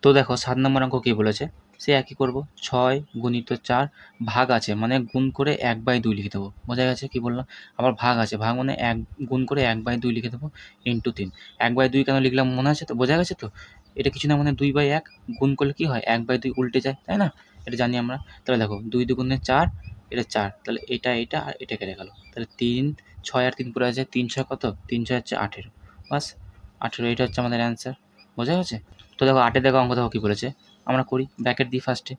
তো দেখো 7 নম্বর অঙ্ক কী বলেছে, সে একই করব, 6 গুণিত 4 ভাগ আছে মানে গুণ করে 1/2 লিখে দেবো। বোঝা গেছে কী বললাম? আবার ভাগ আছে, ভাগ মানে গুণ করে 1/2 লিখে দেবো ইন্টু 3। 1/2 কেন লিখলাম মনে আছে তো? বোঝা গেছে তো? এটা কিছু না মানে 2/1 গুণ করলে কী হয় 1/2 উল্টে যায়, তাই না? এটা জানি আমরা। তাহলে দেখো 2 দুগুণে 4, এটা 4, তাহলে এটা আর এটা কেটে গেল। তাহলে 3, 6 আর 3 পড়ে আছে, 3 6 কত? 3 6 হচ্ছে 18, বাস 18, এটা হচ্ছে আমাদের অ্যান্সার। বোঝা গেছে? তো দেখো 8 দেখো অঙ্ক দেখো কী বলেছে, আমরা করি, ব্র্যাকেট দিই ফার্স্টে,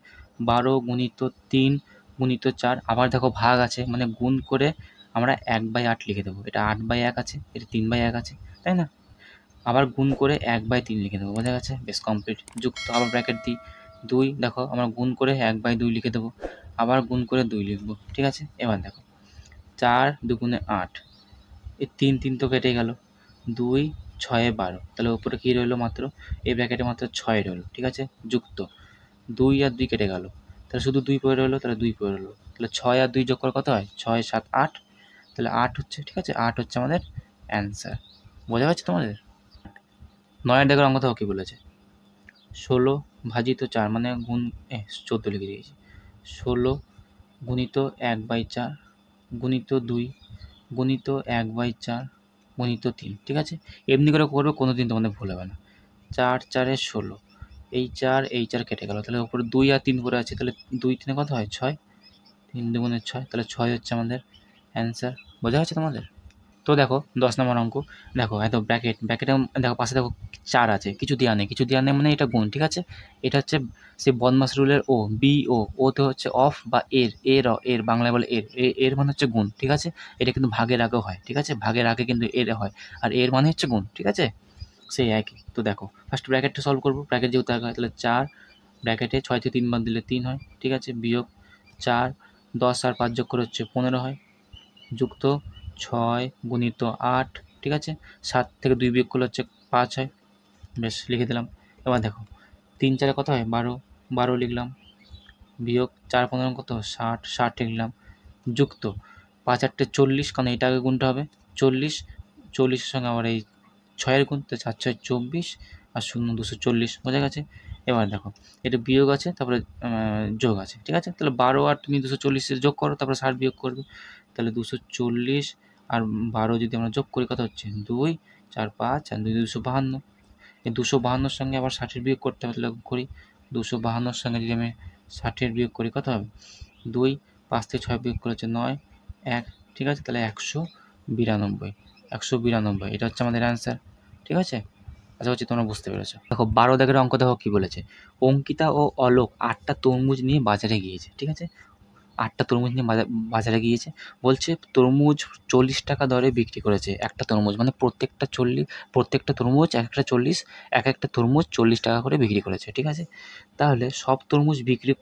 12 গুণিত 3 গুণিত 4, আবার দেখো ভাগ আছে মানে গুণ করে আমরা 1/8 লিখে দেবো। এটা 8/1 আছে, এটা 3/1 আছে, তাই না? আবার গুণ করে 1/3 লিখে দেবো। বোঝা গেছে? বেশ কমপ্লিট। যুক্ত, আবার ব্র্যাকেট দিই, 2 দেখো আমরা গুণ করে 1/2 লিখে দেবো, আবার গুণ করে 2 লিখবো, ঠিক আছে? এবার দেখো 4 দুগুণে 8, এই 3 তো কেটে গেল, 2 6 12, তাহলে ওপরে কী রইলো মাত্র, এই ব্র্যাকেটে মাত্র 6 রইলো, ঠিক আছে? যুক্ত, 2 আর 2 কেটে গেল, তাহলে শুধু 2 পড়ে রইলো, তাহলে 2 পড়ে রইলো, তাহলে 6 আর 2 যোগ করে কত হয়? 6 7 8, তাহলে 8 হচ্ছে, ঠিক আছে? 8 হচ্ছে আমাদের অ্যান্সার। বোঝা যাচ্ছে তোমাদের? 9 দেখো অঙ্ক দেখো কী বলেছে, 16 ভাজিত 4 মানে গুণ 14 লিখে দিয়েছি, 16 গুণিত 1/4 গুণিত 2 গুণিত 1/4 গুণিত 3, ঠিক আছে? এমনি করে করবে, কোনো দিন তোমাদের ভুল হবে না। 4 4 16, এই 4 কেটে গেল, তাহলে ওপরে 2 আর 3 পড়ে আছে, তাহলে 2 3 কত হয়? 6, 3 দুগুণে 6, তাহলে 6 হচ্ছে আমাদের অ্যান্সার। বোঝা যাচ্ছে তোমাদের? তো দেখো 10 নম্বর অঙ্ক, দেখো এত ব্র্যাকেটে দেখো পাশে দেখো 4 আছে, কিছু দেওয়া নেই মানে এটা গুণ, ঠিক আছে? এটা হচ্ছে সেই বদমাস রুলের ও, ওতে হচ্ছে অফ বা এর বাংলায় বলে এর মানে হচ্ছে গুণ, ঠিক আছে? এটা কিন্তু ভাগের আগেও হয়, ঠিক আছে? ভাগের আগে কিন্তু এর হয়, আর এর মানে হচ্ছে গুণ, ঠিক আছে? সেই একই। তো দেখো ফার্স্ট ব্র্যাকেটটা সলভ করবো, ব্র্যাকেট যেহেতু আগে হয়, তাহলে 4 ব্র্যাকেটে 6 থেকে 3 বাদ দিলে 3 হয়, ঠিক আছে? বিয়োগ 4, 10 আর 5 যোগ করে হচ্ছে 15 হয়, যুক্ত 6 গুণিত 8, ঠিক আছে? 7 থেকে 2 বিয়োগ করলে হচ্ছে 5 হয়, বেশ লিখে দিলাম। এবার দেখো 3 4 কত হয়? 12, 12 লিখলাম, বিয়োগ 4 15 কত? 60, 60 লিখলাম, যুক্ত 5 8 40, কারণ এটা আগে গুণটা হবে, 40, 40-এর সঙ্গে আবার এই 6-এর গুণ, তো 4 6 24 আর 0 240। বোঝা গেছে? এবার দেখো এটা বিয়োগ আছে, তারপরে যোগ আছে, ঠিক আছে? তাহলে 12 আর তুমি 240 যোগ করো, তারপরে 60 বিয়োগ করবে, তাহলে 240 আর 12 যদি আমরা যোগ করি কত হচ্ছে? 2 4 5 আর 2 252। এই 252-র সঙ্গে আবার 60-এর বিয়োগ করতে হবে, তাহলে করি, 252-র সঙ্গে যদি আমি 60-এর বিয়োগ করি কত হবে? 2, 5 থেকে 6 বিয়োগ করে হচ্ছে 9, 1, ঠিক আছে? তাহলে 192, 192, এটা হচ্ছে আমাদের অ্যান্সার, ঠিক আছে? আশা করছি তোমরা বুঝতে পেরেছো। দেখো 12 দাগের অঙ্ক দেখো কী বলেছে, অঙ্কিতা ও অলোক 8টা তরমুজ নিয়ে বাজারে গিয়েছে, ঠিক আছে? 8টা তরমুজ নিয়ে বাজারে গিয়েছে, বলছে তরমুজ 40 টাকা দরে বিক্রি করেছে, একটা তরমুজ মানে প্রত্যেকটা তরমুজ একটা 40, একটা তরমুজ 40 টাকা করে বিক্রি করেছে, ঠিক আছে? তাহলে সব তরমুজ বিক্রি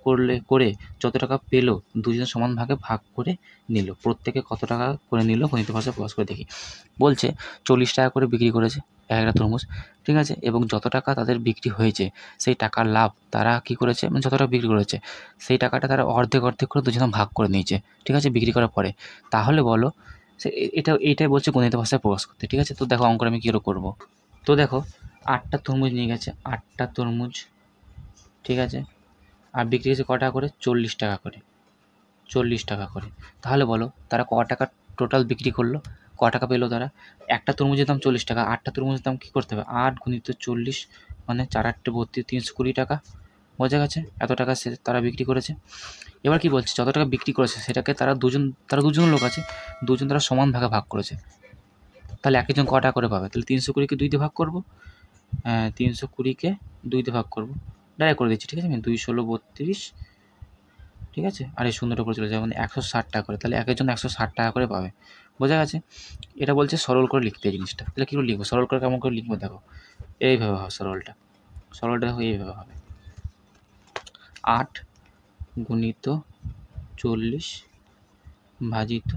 করে যত টাকা পেলো দুজন সমান ভাগে ভাগ করে নিল, প্রত্যেকে কত টাকা করে নিল গণিত ভাষায় প্রকাশ করে দেখি। বলছে 40 টাকা করে বিক্রি করেছে একটা তরমুজ, ঠিক আছে? এবং যত টাকা তাদের বিক্রি হয়েছে সেই টাকার লাভ তারা কী করেছে, মানে যত টাকা বিক্রি করেছে সেই টাকাটা তারা অর্ধেক করে দুজনে ভাগ করে নিয়েছে, ঠিক আছে? বিক্রি করার পরে। তাহলে বলো সে এইটাই বলছে গণিত ভাষায় প্রকাশ করতে, ঠিক আছে? তো দেখো অঙ্কটা আমি কী করে করবো। তো দেখো 8টা তরমুজ নিয়ে গেছে, 8টা তরমুজ, ঠিক আছে? আর বিক্রি হয়েছে ক টাকা করে? 40 টাকা করে, 40 টাকা করে। তাহলে বলো তারা ক টাকা টোটাল বিক্রি করলো, ক টাকা পেলো তারা? একটা তরমুজের দাম 40 টাকা, 8টা তরমুজের দাম কী করতে হবে? 8 গুণিত 40 মানে 4 8 32, 320 টাকা। বোঝা গেছে? এত টাকা তারা বিক্রি করেছে। এবার কী বলছে, যত টাকা বিক্রি করেছে সেটাকে তারা দুজন লোক আছে, দুজন তারা সমান ভাগে ভাগ করেছে। তাহলে এক একজন ক টাকা করে পাবে? তাহলে 320-কে 2 দিয়ে ভাগ করবো, 320-কে 2 দিয়ে ভাগ করবো, ডাইরেক্ট করে দিচ্ছি, ঠিক আছে? আমি 2 16 32, ঠিক আছে? আর এই শূন্যটা উপরে চলে যাবে, মানে 160 টাকা করে, তাহলে এক একজন 160 টাকা করে পাবে। বোঝা গেছে? এটা বলছে সরল করে লিখতে এই জিনিসটা। তাহলে কী করে লিখবো? সরল করে কেমন করে লিখবো দেখো, এইভাবে হবে সরলটা দেখো এইভাবে হবে, 8 গুণিত 40 ভাজিত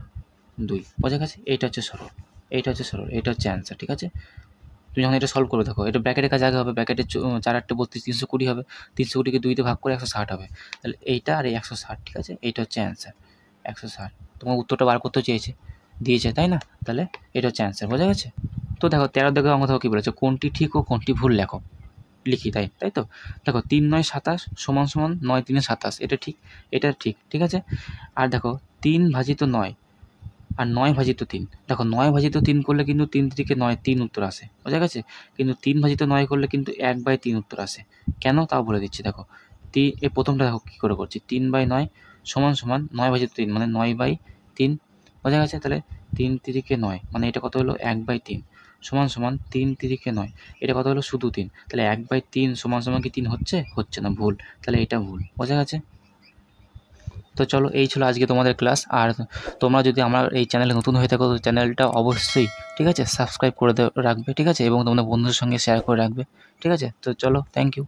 2। বোঝা গেছে? এইটা হচ্ছে সরল, এইটা হচ্ছে অ্যান্সার, ঠিক আছে? তুমি যখন এটা সলভ করে দেখো, এটা ব্র্যাকেটের কাছে আগে হবে, ব্র্যাকেটে 4 8 32, 320 হবে, 320-কে 2 দিয়ে ভাগ করে 160 হবে, তাহলে এইটা আর এই 160, ঠিক আছে? এইটা হচ্ছে অ্যান্সার 160। তোমার উত্তরটা বার করতে দিয়েছে, তাই না? তাহলে এটা হচ্ছে অ্যান্সার। বোঝা গেছে? তো দেখো 13 দাগের অঙ্ক দেখো কী বলেছে, কোনটি ঠিক ও কোনটি ভুল লেখো। লিখি, তাই তো। দেখো 3 9 27 সমান সমান 9 3 27, এটা ঠিক, এটা ঠিক, ঠিক আছে। আর দেখো 3 ভাজিত 9 আর 9 ভাজিত 3, দেখো 9 ভাজিত 3 করলে কিন্তু 3 থেকে 9 3 উত্তর আসে, বোঝা গেছে। কিন্তু 3 ভাজিত 9 করলে কিন্তু 1/3 উত্তর আসে। কেন তাও বলে দিচ্ছি, দেখো এই প্রথমটা দেখো কী করে করছি, 3/9 সমান সমান 9 ভাজিত 3 মানে 9/3, বোঝা গেছে। তাহলে 3 তিরিকে 9 মানে এটা কত হলো 1/3 সমান সমান 3 তিরিকে 9, এটা কত হলো শুধু 3, তাহলে 1/3 সমান সমান কি 3 হচ্ছে না, ভুল, তাহলে এটা ভুল, বোঝা গেছে। তো চলো, এই ছিল আজকে তোমাদের ক্লাস। আর তোমরা যদি আমার এই চ্যানেলে নতুন হয়ে থাকো তো চ্যানেলটা অবশ্যই, ঠিক আছে, সাবস্ক্রাইব করে রাখবে, ঠিক আছে, এবং তোমাদের বন্ধুদের সঙ্গে শেয়ার করে রাখবে, ঠিক আছে। তো চলো, থ্যাংক ইউ।